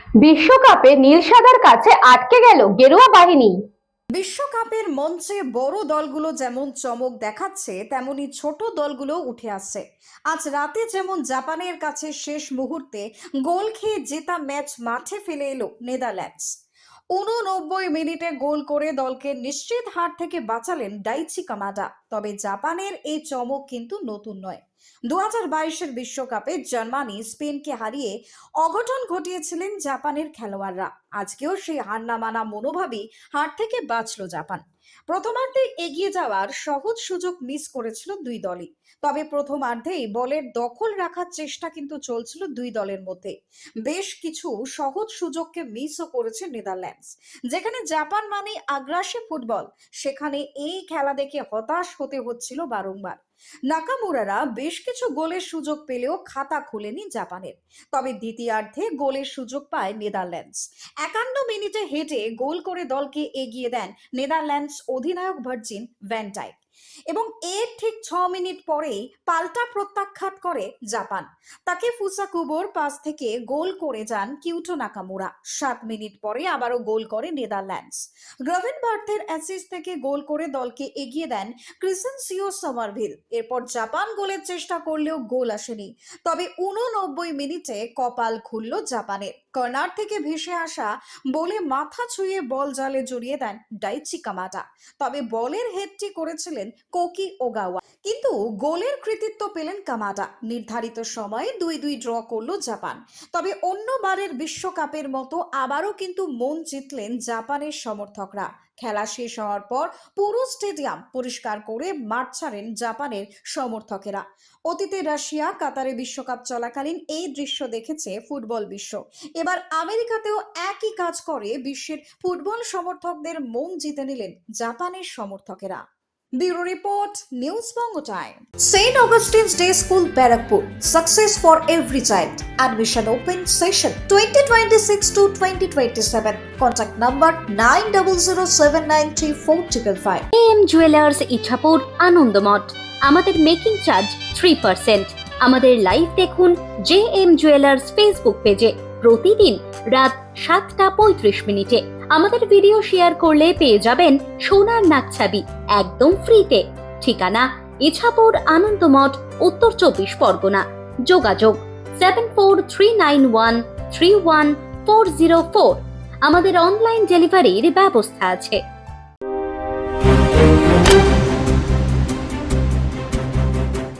বিশ্বকাপে নীল সাদার কাছে আটকে গেল গেরুয়া বাহিনী। বিশ্বকাপের মঞ্চে বড় দলগুলো যেমন চমক দেখাচ্ছে, তেমনি ছোট দলগুলো উঠে আসছে। আজ রাতে যেমন জাপানের কাছে শেষ মুহূর্তে গোল খেয়ে জেতা ম্যাচ মাঠে ফেলে এলো নেদারল্যান্ডস। 89 মিনিটে গোল করে দলকে নিশ্চিত হার থেকে বাঁচালেন ডাইচি কামাডা। তবে জাপানের এই চমক কিন্তু নতুন নয়। 2022-এর বিশ্বকাপে জার্মানি স্পেনকে হারিয়ে অঘটন ঘটিয়েছিলেন জাপানের খেলোয়াড়রা। আজকেও সেই হার না মানা মনোভাবই হার থেকে বাঁচল জাপান। প্রথমার্ধে এগিয়ে যাওয়ার সহজ সুযোগ মিস করেছিল দুই দলই। তবে প্রথমার্ধেই বলের দখল রাখার চেষ্টা কিন্তু চলছিল দুই দলের মধ্যে। বেশ কিছু সহজ সুযোগকে মিসও করেছে নেদারল্যান্ডস। যেখানে জাপান মানে আগ্রাসী ফুটবল, সেখানে এই খেলা দেখে হতাশ হতে হচ্ছিল বারংবার। নাকামুরারা বেশ কিছু গোলের সুযোগ পেলেও খাতা খুলেনি জাপানের। তবে দ্বিতীয়ার্ধে গোলের সুযোগ পায় নেদারল্যান্ডস। 51 মিনিটে হেঁটে গোল করে দলকে এগিয়ে দেন নেদারল্যান্ডস অধিনায়ক ভার্জিন ভ্যান ডাইক। এবং এর ঠিক 6 মিনিট পরেই পাল্টা প্রত্যাখ্যাত করে জাপান। তাকে ফুসাকুবোর পাস থেকে গোল করে যান কিউটো নাকামুরা। 7 মিনিট পরে আবারও গোল করে নেদারল্যান্ডস। গ্রাভেনবার্থের অ্যাসিস্ট থেকে গোল করে দলকে এগিয়ে দেন ক্রিসেনসিও সমারভিল। এরপর জাপান গোলের চেষ্টা করলেও গোল আসেনি। তবে 89 মিনিটে কপাল খুলল জাপানের। কর্নার থেকে ভেসে আসা বলে মাথা ছুঁয়ে বল জালে জড়িয়ে দেন ডাইচি কামাডা। তবে বলের হেডটি করেছিলেন কোকি ওগাওয়া, কিন্তু গোলের কৃতিত্ব পেলেন কামাডা। নির্ধারিত সময়ে 2-2 ড্র করলো জাপান। তবে অন্যবারের বিশ্বকাপের মতো আবারও কিন্তু মন জিতলেন জাপানের সমর্থকরা। খেলা শেষ হওয়ার পর পুরো স্টেডিয়াম পরিষ্কার করে মাঠ ছাড়েন জাপানের সমর্থকেরা। অতীতে রাশিয়া, কাতারে বিশ্বকাপ চলাকালীন এই দৃশ্য দেখেছে ফুটবল বিশ্ব। এবার আমেরিকাতেও একই কাজ করে বিশ্বের ফুটবল সমর্থকদের মন জিতে নিলেন জাপানের সমর্থকেরা। Bureau Report, News Bongo Time. St. Augustine's Day School, Barrackpur. Success for every child. Admission open session 2026 to 2027. Contact number 9007934555. AM jewellers Ichapur Anandamath. আমাদের মেকিং চার্জ 3%। আমাদের লাইভ দেখুন JM জুয়েলার্স ফেসবুক পেজে প্রতিদিন রাত 7:35 আমাদের ভিডিও শেয়ার করলে পেয়ে যাবেন সোনার নাকছাবি একদম ফ্রিতে। ঠিকানা ইছাপুর আনন্দমঠ, উত্তর 24 পরগনা। যোগাযোগ 7439131404। আমাদের অনলাইন ডেলিভারির ব্যবস্থা আছে।